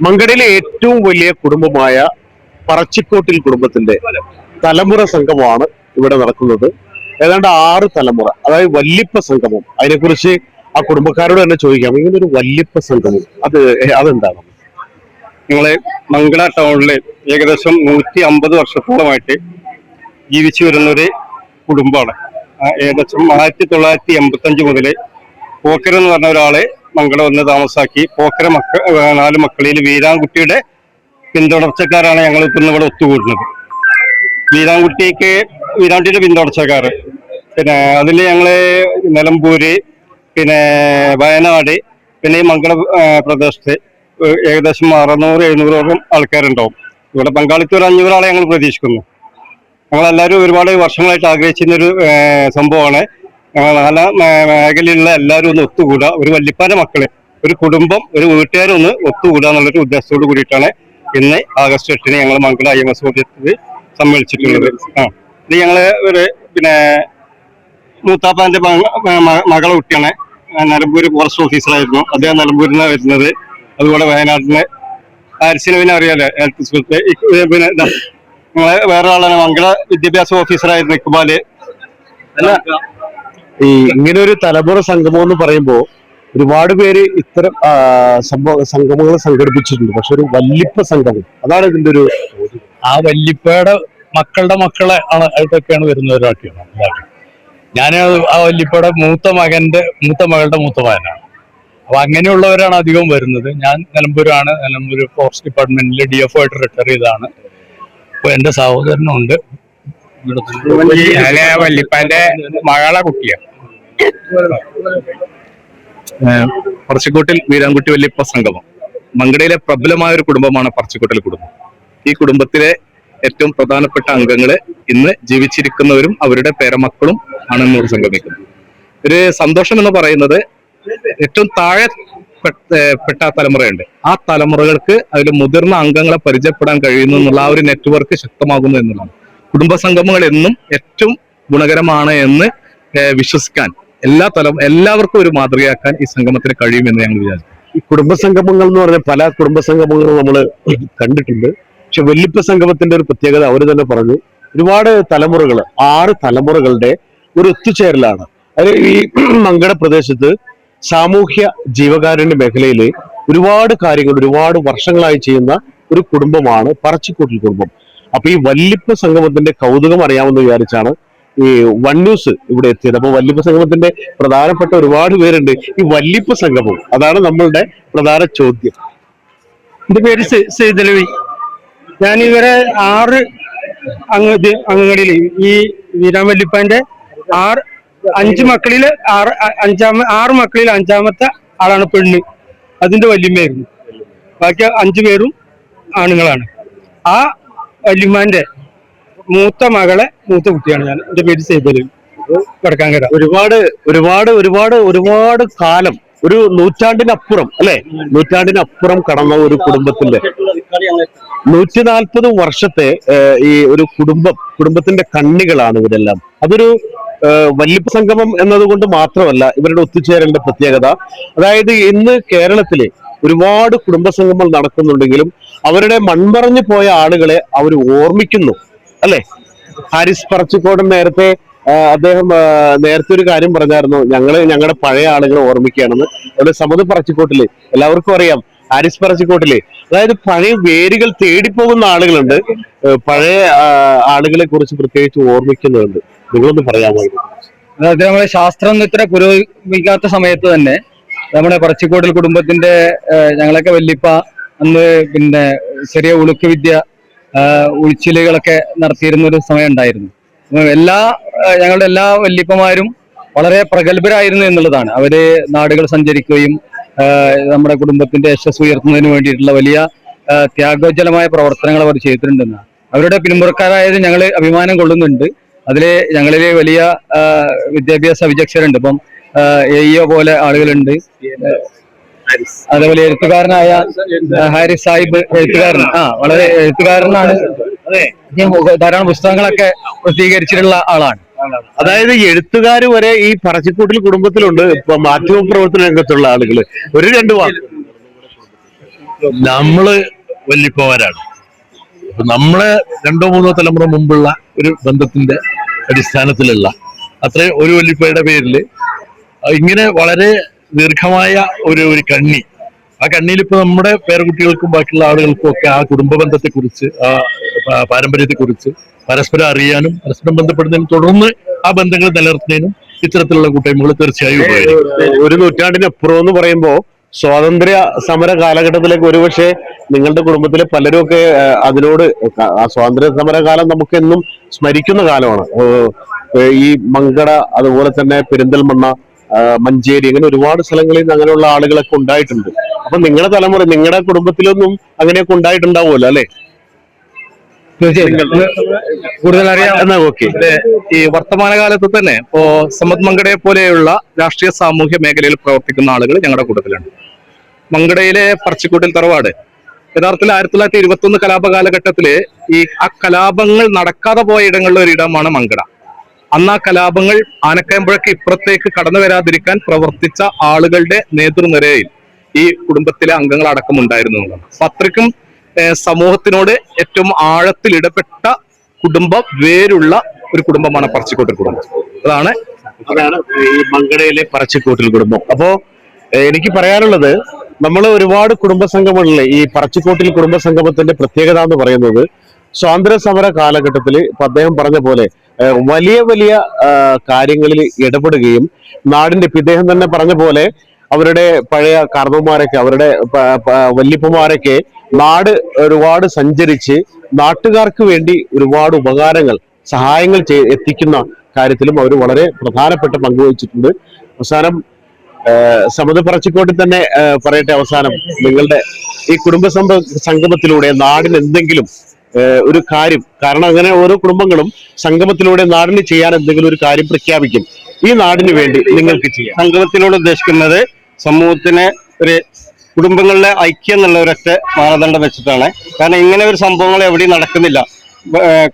മങ്കടയിലെ ഏറ്റവും വലിയ കുടുംബമായ പറച്ചിക്കോട്ടിൽ കുടുംബത്തിന്റെ തലമുറ സംഗമമാണ് ഇവിടെ നടക്കുന്നത്. ഏതാണ്ട് 6 തലമുറ, അതായത് വല്യപ്പ സംഗമം. അതിനെക്കുറിച്ച് ആ കുടുംബക്കാരോട് തന്നെ ചോദിക്കാം. ഇങ്ങനെ ഒരു വല്യപ്പ സംഗമം അതെന്താണ്? നിങ്ങളെ മങ്കട ടൗണില് ഏകദേശം 150 വർഷത്തോളമായിട്ട് ജീവിച്ചു വരുന്നൊരു കുടുംബമാണ്. ഏകദേശം 1985 മുതല് പോക്കർ എന്ന് പറഞ്ഞ ഒരാളെ മങ്കട വന്ന് താമസാക്കി. പോക്കര 4 മക്കളിൽ വീരാൻകുട്ടിയുടെ പിന്തുടർച്ചക്കാരാണ് ഞങ്ങൾ ഇപ്പം ഇവിടെ ഒത്തുകൂടുന്നത്. വീരാൻകുട്ടിയുടെ പിന്തുടർച്ചക്കാർ, പിന്നെ അതിൽ ഞങ്ങള് നിലമ്പൂര്, പിന്നെ വയനാട്, പിന്നെ ഈ മങ്കട പ്രദേശത്ത് ഏകദേശം 600-700 ആൾക്കാരുണ്ടാവും. ഇവിടെ പങ്കാളിത്തം ഒരു 500 ആളെ ഞങ്ങൾ പ്രതീക്ഷിക്കുന്നു. ഞങ്ങളെല്ലാവരും ഒരുപാട് വർഷങ്ങളായിട്ട് ആഗ്രഹിച്ചിരുന്നൊരു സംഭവമാണ്. ഞങ്ങൾ 4 മേഖലയിലുള്ള എല്ലാവരും ഒന്ന് ഒത്തുകൂടുക, ഒരു വല്യപ്പാന്റെ മക്കളെ, ഒരു കുടുംബം, ഒരു വീട്ടുകാരും ഒന്ന് ഒത്തുകൂടുക എന്നുള്ളൊരു ഉദ്ദേശത്തോട് കൂടിയിട്ടാണ് ഇന്ന് ആഗസ്റ്റ് 8 ഞങ്ങൾ മങ്കട IMS ഓഫീസിൽ സമ്മേളിച്ചിട്ടുള്ളത്. ഇത് ഞങ്ങള് പിന്നെ മൂത്താപ്പാന്റെ മകളെ കുട്ടിയാണ്. നിലമ്പൂര് ഫോറസ്റ്റ് ഓഫീസറായിരുന്നു. അദ്ദേഹം നിലമ്പൂരിൽ നിന്നാണ് വരുന്നത്. അതുപോലെ വയനാട്ടിലെ ഹാരിസിനെ പിന്നെ അറിയാലോ, പിന്നെ നമ്മളെ വേറെ ആളാണ് മങ്കട വിദ്യാഭ്യാസ ഓഫീസറായിരുന്നു ഇക്ബാല്. ഈ ഇങ്ങനെ ഒരു തലമുറ സംഗമം എന്ന് പറയുമ്പോ ഒരുപാട് പേര് ഇത്തരം സംഗമങ്ങൾ സംഘടിപ്പിച്ചിട്ടുണ്ട്. പക്ഷെ ഒരു വല്യപ്പ സംഗമം, അതാണ് ഇതിന്റെ ഒരു ആ വല്യപ്പയുടെ മക്കളുടെ മക്കളെ ആണ് ഇതൊക്കെയാണ് വരുന്നവരൊക്കെയാണ്. ഞാൻ ആ വല്യപ്പയുടെ മൂത്ത മകളുടെ മൂത്ത മകനാണ്. അപ്പൊ അങ്ങനെയുള്ളവരാണ് അധികം വരുന്നത്. ഞാൻ നിലമ്പൂരാണ്. നിലമ്പൂർ ഫോറസ്റ്റ് ഡിപ്പാർട്ട്മെന്റിൽ DFO ആയിട്ട് റിട്ടയർ ചെയ്തതാണ്. അപ്പൊ എന്റെ സഹോദരനുണ്ട്. വല്യപ്പാന്റെ മകളെ കുട്ടിയാണ്. പറച്ചിക്കോട്ടിൽ വീരാൻകുട്ടി വല്യപ്പ സംഗമം മങ്കടയിലെ പ്രബലമായ ഒരു കുടുംബമാണ് പറച്ചിക്കോട്ടിൽ കുടുംബം. ഈ കുടുംബത്തിലെ ഏറ്റവും പ്രധാനപ്പെട്ട അംഗങ്ങള് ഇന്ന് ജീവിച്ചിരിക്കുന്നവരും അവരുടെ പേരമക്കളും ആണ് ഇന്നോട് സംഗമിക്കുന്നത്. ഒരു സന്തോഷം എന്ന് പറയുന്നത് ഏറ്റവും താഴെ പെട്ട തലമുറയുണ്ട്. ആ തലമുറകൾക്ക് അതിൽ മുതിർന്ന അംഗങ്ങളെ പരിചയപ്പെടാൻ കഴിയുന്നു എന്നുള്ള ആ ഒരു നെറ്റ്വർക്ക് ശക്തമാകുന്നു എന്നുള്ളതാണ്. കുടുംബ സംഗമങ്ങൾ എന്നും ഏറ്റവും ഗുണകരമാണ് എന്ന് വിശ്വസിക്കാൻ എല്ലാവർക്കും ഒരു മാതൃകയാക്കാൻ ഈ സംഗമത്തിന് കഴിയുമെന്ന് ഞങ്ങൾ വിചാരിച്ചു. ഈ കുടുംബ സംഗമങ്ങൾ എന്ന് പറഞ്ഞാൽ പല കുടുംബ സംഗമങ്ങളും നമ്മൾ കണ്ടിട്ടുണ്ട്. പക്ഷെ വല്യപ്പ സംഗമത്തിന്റെ ഒരു പ്രത്യേകത അവർ തന്നെ പറഞ്ഞു, ഒരുപാട് തലമുറകൾ, 6 തലമുറകളുടെ ഒരു ഒത്തുചേരലാണ്. അത് ഈ മങ്കട പ്രദേശത്ത് സാമൂഹ്യ ജീവകാരുണ്യ മേഖലയിൽ ഒരുപാട് കാര്യങ്ങൾ ഒരുപാട് വർഷങ്ങളായി ചെയ്യുന്ന ഒരു കുടുംബമാണ് പറച്ചിക്കോട്ടിൽ കുടുംബം. അപ്പൊ ഈ വല്യപ്പ സംഗമത്തിന്റെ കൗതുകം അറിയാമെന്ന് വിചാരിച്ചാണ് ഈ വൺ ന്യൂസ് ഇവിടെ എത്തിയത്. അപ്പൊ വല്യപ്പ സംഗമത്തിന്റെ പ്രധാനപ്പെട്ട ഒരുപാട് പേരുണ്ട്. ഈ വല്യപ്പ സംഗമം, അതാണ് നമ്മളുടെ പ്രധാന ചോദ്യം. എന്റെ പേര് സെയ്തലവി. ഞാൻ ഇവരെ 6 അംഗങ്ങളിൽ ഈ വീരാൻ വല്യപ്പാന്റെ 5 മക്കളിൽ 6 മക്കളിൽ 5ാമത്തെ ആളാണ് പെണ്ണ്. അതിന്റെ വല്യമ്മയായിരുന്നു. ബാക്കി 5 പേരും ആണുങ്ങളാണ്. ആ വല്യമ്മാന്റെ മൂത്ത മകളെ മൂത്ത കുട്ടിയാണ് ഞാൻ. എന്റെ പേര് സെയ്തലവി, വടക്കാങ്കര. ഒരുപാട് കാലം, ഒരു നൂറ്റാണ്ടിനപ്പുറം അല്ലെ, നൂറ്റാണ്ടിനപ്പുറം കടന്ന ഒരു കുടുംബത്തിന്റെ 140 വർഷത്തെ ഈ ഒരു കുടുംബത്തിന്റെ കണ്ണികളാണ് ഇവരെല്ലാം. അതൊരു വല്യപ്പ സംഗമം എന്നതുകൊണ്ട് മാത്രമല്ല ഇവരുടെ ഒത്തുചേരലിന്റെ പ്രത്യേകത. അതായത് ഇന്ന് കേരളത്തിലെ ഒരുപാട് കുടുംബ സംഗമങ്ങൾ നടക്കുന്നുണ്ടെങ്കിലും അവരുടെ മൺമറഞ്ഞു പോയ ആളുകളെ അവർ ഓർമ്മിക്കുന്നു അല്ലെ. ഹാരിസ് പറച്ചിക്കോടൻ അദ്ദേഹം നേരത്തെ ഒരു കാര്യം പറഞ്ഞായിരുന്നു, ഞങ്ങളുടെ പഴയ ആളുകളെ ഓർമ്മിക്കുകയാണെന്ന്. അവിടെ സമത് പറച്ചിക്കോട്ടില് എല്ലാവർക്കും അറിയാം, ഹാരിസ് പറച്ചിക്കോട്ടില്, അതായത് പഴയ വേരുകൾ തേടിപ്പോകുന്ന ആളുകളുണ്ട്, പഴയ ആളുകളെ കുറിച്ച് പ്രത്യേകിച്ച് ഓർമ്മിക്കുന്നുണ്ട്. നിങ്ങളൊന്ന് പറയാമോ? അതായത് നമ്മളെ ശാസ്ത്രം ഇത്ര പുരോഗമിക്കാത്ത സമയത്ത് തന്നെ നമ്മുടെ പറച്ചിക്കോട്ടിൽ കുടുംബത്തിന്റെ ഞങ്ങളൊക്കെ വല്യപ്പ അന്ന് പിന്നെ ചെറിയ ഉളുക്ക് വിദ്യ ഉഴിച്ചിലുകളൊക്കെ നടത്തിയിരുന്ന ഒരു സമയം ഉണ്ടായിരുന്നു. ഞങ്ങളുടെ എല്ലാ വല്യപ്പമാരും വളരെ പ്രഗത്ഭരായിരുന്നു എന്നുള്ളതാണ്. അവര് നാടുകൾ സഞ്ചരിക്കുകയും നമ്മുടെ കുടുംബത്തിന്റെ യശസ് ഉയർത്തുന്നതിന് വേണ്ടിയിട്ടുള്ള വലിയ ത്യാഗോജ്ജലമായ പ്രവർത്തനങ്ങൾ അവർ ചെയ്തിട്ടുണ്ടെന്നാണ്. അവരുടെ പിന്മുറക്കാരായത് ഞങ്ങൾ അഭിമാനം കൊള്ളുന്നുണ്ട്. ഞങ്ങളിലെ വലിയ വിദ്യാഭ്യാസ വിചക്ഷരുണ്ട്. ഇപ്പം AEO പോലെ ആളുകളുണ്ട്. അതേപോലെ എഴുത്തുകാരനായ ഹാരിസ് സാഹിബ് എഴുത്തുകാരൻ, വളരെ എഴുത്തുകാരനാണ്. ധാരാളം പുസ്തകങ്ങളൊക്കെ പ്രസിദ്ധീകരിച്ചിട്ടുള്ള ആളാണ്. അതായത് എഴുത്തുകാർ വരെ ഈ പറച്ചിക്കോട്ടിൽ കുടുംബത്തിലുണ്ട്. ഇപ്പൊ മാധ്യമ പ്രവർത്തന രംഗത്തുള്ള ആളുകള്. 2 വാക്ക് നമ്മള് വല്യപ്പമാരാണ്. അപ്പൊ നമ്മളെ 2-3 തലമുറ മുമ്പുള്ള ഒരു ബന്ധത്തിന്റെ അടിസ്ഥാനത്തിലുള്ള അത്രയും ഒരു വല്യപ്പയുടെ പേരില് ഇങ്ങനെ വളരെ ദീർഘമായ ഒരു കണ്ണി, ആ കണ്ണിയിൽ ഇപ്പൊ നമ്മുടെ പേരക്കുട്ടികൾക്കും ബാക്കിയുള്ള ആളുകൾക്കും ഒക്കെ ആ കുടുംബ ബന്ധത്തെക്കുറിച്ച്, ആ പാരമ്പര്യത്തെക്കുറിച്ച് പരസ്പരം അറിയാനും പരസ്പരം ബന്ധപ്പെടുന്നതിനും തുടർന്ന് ആ ബന്ധങ്ങൾ നിലനിർത്തുന്നതിനും ഇത്തരത്തിലുള്ള കൂട്ടായ്മകൾ തീർച്ചയായും ഉപകരിക്കും. ഒരു നൂറ്റാണ്ടിനപ്പുറം എന്ന് പറയുമ്പോ സ്വാതന്ത്ര്യ സമര കാലഘട്ടത്തിലേക്ക് ഒരുപക്ഷെ നിങ്ങളുടെ കുടുംബത്തിലെ പലരും ഒക്കെ അതിനോട് ആ സ്വാതന്ത്ര്യ സമര കാലം നമുക്ക് എന്നും സ്മരിക്കുന്ന കാലമാണ്. ഈ മങ്കട, അതുപോലെ തന്നെ പെരിന്തൽമണ്ണ, മഞ്ചേരി, അങ്ങനെ ഒരുപാട് സ്ഥലങ്ങളിൽ നിന്ന് അങ്ങനെയുള്ള ആളുകളൊക്കെ ഉണ്ടായിട്ടുണ്ട്. അപ്പൊ നിങ്ങളുടെ തലമുറ, നിങ്ങളുടെ കുടുംബത്തിലൊന്നും അങ്ങനെയൊക്കെ ഉണ്ടായിട്ടുണ്ടാവുമല്ലോ അല്ലെ? കൂടുതൽ അറിയാം. എന്നാ ഓക്കെ. ഈ വർത്തമാനകാലത്ത് തന്നെ ഇപ്പോ സമ്മത് മങ്കടയെ പോലെയുള്ള രാഷ്ട്രീയ സാമൂഹ്യ മേഖലയിൽ പ്രവർത്തിക്കുന്ന ആളുകൾ ഞങ്ങളുടെ കൂട്ടത്തിലുണ്ട്. മങ്കടയിലെ പറച്ചിക്കോട്ടിൽ തറവാട് യഥാർത്ഥത്തിൽ 1921 കലാപ കാലഘട്ടത്തില് ആ കലാപങ്ങൾ നടക്കാതെ പോയ ഇടങ്ങളിലെ ഒരു ഇടമാണ് മങ്കട. അന്ന് ആ കലാപങ്ങൾ ആനക്കയമ്പുഴയ്ക്ക് ഇപ്പുറത്തേക്ക് കടന്നു വരാതിരിക്കാൻ പ്രവർത്തിച്ച ആളുകളുടെ നേതൃനിരയിൽ ഈ കുടുംബത്തിലെ അംഗങ്ങൾ അടക്കമുണ്ടായിരുന്നു എന്നുള്ളതാണ്. അപ്പൊ അത്രയ്ക്കും സമൂഹത്തിനോട് ഏറ്റവും ആഴത്തിൽ ഇടപെട്ട കുടുംബം വേരുള്ള ഒരു കുടുംബമാണ് പറച്ചിക്കോട്ടിൽ കുടുംബം. അതാണ് ഈ മങ്കടയിലെ പറച്ചിക്കോട്ടിൽ കുടുംബം. അപ്പോ എനിക്ക് പറയാനുള്ളത്, നമ്മൾ ഒരുപാട് കുടുംബ സംഗമങ്ങളിലെ ഈ പറച്ചിക്കോട്ടിൽ കുടുംബ സംഗമത്തിന്റെ പ്രത്യേകത എന്ന് പറയുന്നത് സ്വാതന്ത്ര്യ സമര കാലഘട്ടത്തിൽ ഇപ്പൊ അദ്ദേഹം പറഞ്ഞ പോലെ വലിയ വലിയ കാര്യങ്ങളിൽ ഇടപെടുകയും നാടിന്റെ, ഇപ്പൊ ഇദ്ദേഹം തന്നെ പറഞ്ഞ പോലെ അവരുടെ പഴയ കാർന്നവന്മാരൊക്കെ, അവരുടെ വല്യപ്പന്മാരൊക്കെ നാട് ഒരുപാട് സഞ്ചരിച്ച് നാട്ടുകാർക്ക് വേണ്ടി ഒരുപാട് ഉപകാരങ്ങൾ, സഹായങ്ങൾ എത്തിക്കുന്ന കാര്യത്തിലും അവർ വളരെ പ്രധാനപ്പെട്ട പങ്കുവഹിച്ചിട്ടുണ്ട്. അവസാനം സമത് പറച്ചിക്കോട്ടിൽ തന്നെ പറയട്ടെ, അവസാനം നിങ്ങളുടെ ഈ കുടുംബ സംഗമത്തിലൂടെ നാടിന് എന്തെങ്കിലും ഒരു കാര്യം, കാരണം അങ്ങനെ ഓരോ കുടുംബങ്ങളും സംഗമത്തിലൂടെ നാടിന് ചെയ്യാൻ എന്തെങ്കിലും ഒരു കാര്യം പ്രഖ്യാപിക്കും, ഈ നാടിന് വേണ്ടി നിങ്ങൾക്ക് ചെയ്യാം. സംഗമത്തിലൂടെ ഉദ്ദേശിക്കുന്നത് സമൂഹത്തിന് ഒരു കുടുംബങ്ങളിലെ ഐക്യം എന്നുള്ള ഒരൊറ്റ മാനദണ്ഡം വെച്ചിട്ടാണ്. കാരണം ഇങ്ങനെ ഒരു സംഭവങ്ങൾ എവിടെയും നടക്കുന്നില്ല.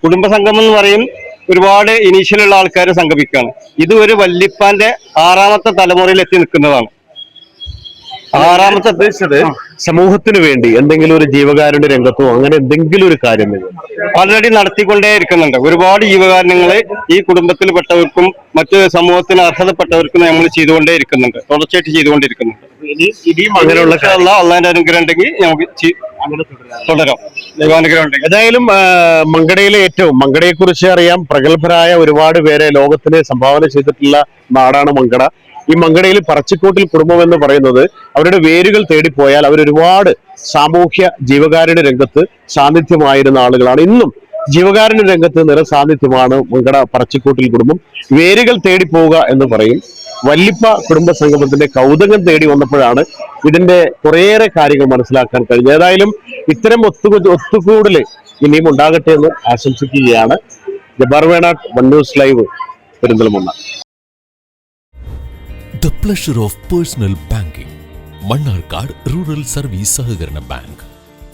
കുടുംബ സംഗമം എന്ന് പറയും ഒരുപാട് ഇനീഷ്യലുള്ള ആൾക്കാർ സംഗമിക്കുകയാണ്. ഇത് ഒരു വല്യപ്പാന്റെ 6ാമത്തെ തലമുറയിൽ എത്തി നിൽക്കുന്നതാണ്. 6ാമത്തെ ഉദ്ദേശിച്ചത് സമൂഹത്തിന് വേണ്ടി എന്തെങ്കിലും ഒരു ജീവകാരുണ്യ രംഗത്തോ അങ്ങനെ എന്തെങ്കിലും ഒരു കാര്യം ഓൾറെഡി നടത്തിക്കൊണ്ടേ ഇരിക്കുന്നുണ്ട്. ഒരുപാട് ജീവകാരുണ്യങ്ങൾ ഈ കുടുംബത്തിൽപ്പെട്ടവർക്കും മറ്റ് സമൂഹത്തിന് അർഹതപ്പെട്ടവർക്കും നമ്മൾ ചെയ്തുകൊണ്ടേ ഇരിക്കുന്നുണ്ട്, തുടർച്ചയായിട്ട് ചെയ്തുകൊണ്ടിരിക്കുന്നുണ്ട്. ഇനിയും അങ്ങനെയുള്ള അള്ളാന്റെ അനുഗ്രഹം ഉണ്ടെങ്കിൽ നമുക്ക് തുടരാം. ദൈവാനുഗ്രഹം ഉണ്ടെങ്കിൽ. ഏതായാലും മങ്കടയിലെ മങ്കടയെ കുറിച്ച് അറിയാം, പ്രഗത്ഭരായ ഒരുപാട് പേരെ ലോകത്തിന് സംഭാവന ചെയ്തിട്ടുള്ള നാടാണ് മങ്കട. ഈ മങ്കടയിൽ പറച്ചിക്കോട്ടിൽ കുടുംബം എന്ന് പറയുന്നത് അവരുടെ വേരുകൾ തേടിപ്പോയാൽ അവരൊരുപാട് സാമൂഹ്യ ജീവകാരുണ്യ രംഗത്ത് സാന്നിധ്യമായിരുന്ന ആളുകളാണ്. ഇന്നും ജീവകാരുണ്യ രംഗത്ത് നിറസാന്നിധ്യമാണ് മങ്കട പറച്ചിക്കോട്ടിൽ കുടുംബം. വേരുകൾ തേടിപ്പോവുക എന്ന് പറയും. വല്ലിപ്പ കുടുംബ സംഗമത്തിന്റെ കൗതുകം തേടി വന്നപ്പോഴാണ് ഇതിന്റെ കുറേയേറെ കാര്യങ്ങൾ മനസ്സിലാക്കാൻ കഴിഞ്ഞത്. ഏതായാലും ഇത്തരം ഒത്തുകൂടല് ഇനിയും ഉണ്ടാകട്ടെ എന്ന് ആശംസിക്കുകയാണ്. ജബ്ബാർ വേണാട്ട്, one news live, Perinthalmanna. The pleasure of personal banking. Mannarkad Rural Service Sahakaranam Bank.